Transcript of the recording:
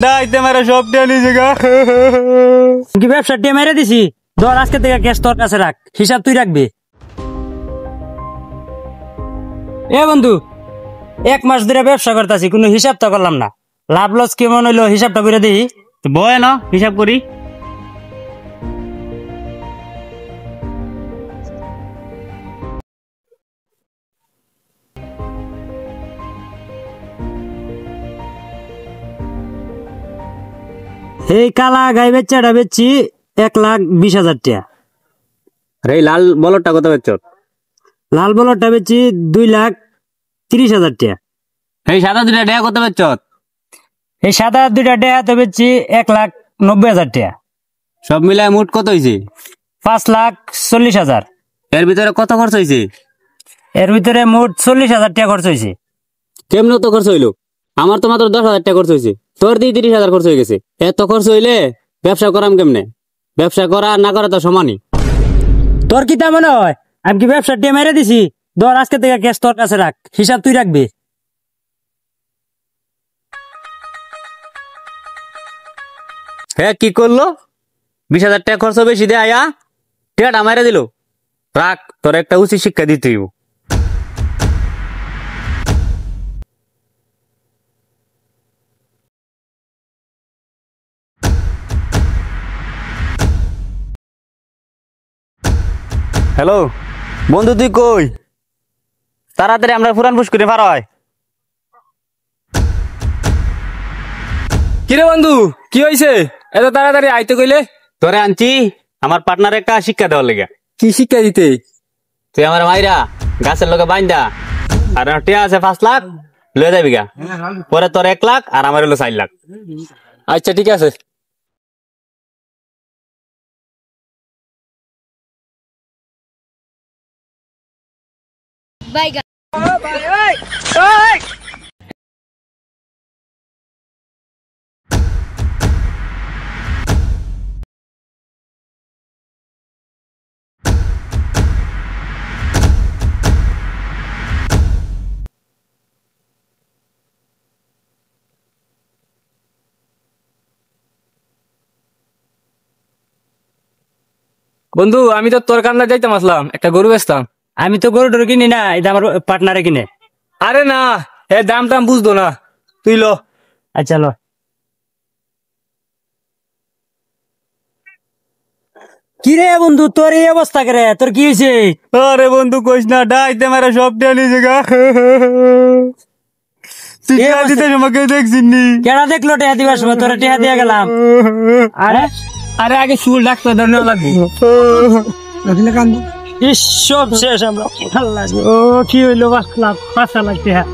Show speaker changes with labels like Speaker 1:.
Speaker 1: ডাইতে মারা সব টেনে জায়গা
Speaker 2: কি ব্যবসা টিয়ে মেরে দিছি। ধর আজকে থেকে ক্যাশ তোর কাছে রাখ, হিসাব তুই রাখবি। এ বন্ধু, 1 মাস ধরে ব্যবসা করতেছি, কোনো হিসাব তো করলাম না। লাভ লস কেমন হইলো হিসাবটা করে দিই।
Speaker 1: বয় না হিসাব করি।
Speaker 2: এই কালা গাই বেচাটা বেচছি 1,20,000 টাকা।
Speaker 1: আরে লাল বলরটা কত বেচছ?
Speaker 2: লাল বলরটা বেচছি 2,30,000 টাকা।
Speaker 1: এই সাদা দুটা ডেয়া কত বেচছ?
Speaker 2: এই সাদা দুইটা ডেয়া তো বেচছি 1,90,000 টাকা।
Speaker 1: সব মিলায় মোট কত হয়েছে?
Speaker 2: 5,40,000।
Speaker 1: এর ভিতরে কত খরচ হয়েছে?
Speaker 2: এর ভিতরে মোট 40,000 টাকা খরচ হয়েছে।
Speaker 1: কেমন তো খরচ হইলো? আমার তো মাত্র 10,000 টাকা খরচ হয়েছে, তোর দিয়ে 30,000 খরচ হয়ে গেছে। এত খরচ হইলে ব্যবসা করাম কেমনে? ব্যবসা করা আর না করা তো সমানই।
Speaker 2: তোর কি তা মনে হয় আমি কি ব্যবসা টিয়ে মেরে দিছি? ধর আজকে থেকে ক্যাশ তোর কাছে রাখ, হিসাব তুই রাখবি।
Speaker 1: হ্যাঁ কি করলো? 20,000 টাকা খরচ বেশি দে আয়া টেটা মারা দিল। রাখ, তোর একটা উচিত শিক্ষা দিতে হইব। হ্যালো বন্ধু, তুই কই? তাড়াতাড়ি আমরা পুরান পুষ্করে পার হয়।
Speaker 3: কিরে বন্ধু, কি হয়েছে? এত তাড়াতাড়ি আইতে কইলে?
Speaker 1: তোরে আনছি আমার পার্টনার একটা শিক্ষা দেওয়ার লেগে।
Speaker 3: কি শিক্ষা দিতে?
Speaker 1: তুই আমার মাইরা গাছের লোকে বাইন্দা আর টিয়া আছে 5 লাখ লয়ে যাবি গা। পরে তোর 1 লাখ আর আমার হলো 4 লাখ।
Speaker 3: আচ্ছা ঠিক আছে। বন্ধু, আমি তো তোর কান্দা যাইতাম, আসলাম একটা গরু বেচতাম।
Speaker 2: আমি তো গরু টরু কিনি না, এটা আমার পার্টনারে কিনে।
Speaker 3: আরে না, এ দাম টাম বুঝতো না, তুই লো।
Speaker 2: আচ্ছা লো। কি রে বন্ধু, তোর এই অবস্থা করে, তোর কি হয়েছে?
Speaker 1: আরে বন্ধু কইস না, ডাইতে মারা সব টেনে জায়গা। তুই
Speaker 2: এই
Speaker 1: টিয়া
Speaker 2: অবস্থা-
Speaker 1: দিতে আমাকে দেখছিনি?
Speaker 2: কেডা দেখলো টেহা দিবার সময়? তোরা টেহা দিয়ে গেলাম।
Speaker 3: আরে আরে আগে চুল ডাক্তার ধরে লাগবে।
Speaker 2: ইস, সব শেষ আমরা। আল্লাহ, ও কি হইলো? 5 লাখ 5 লাখ টেহা।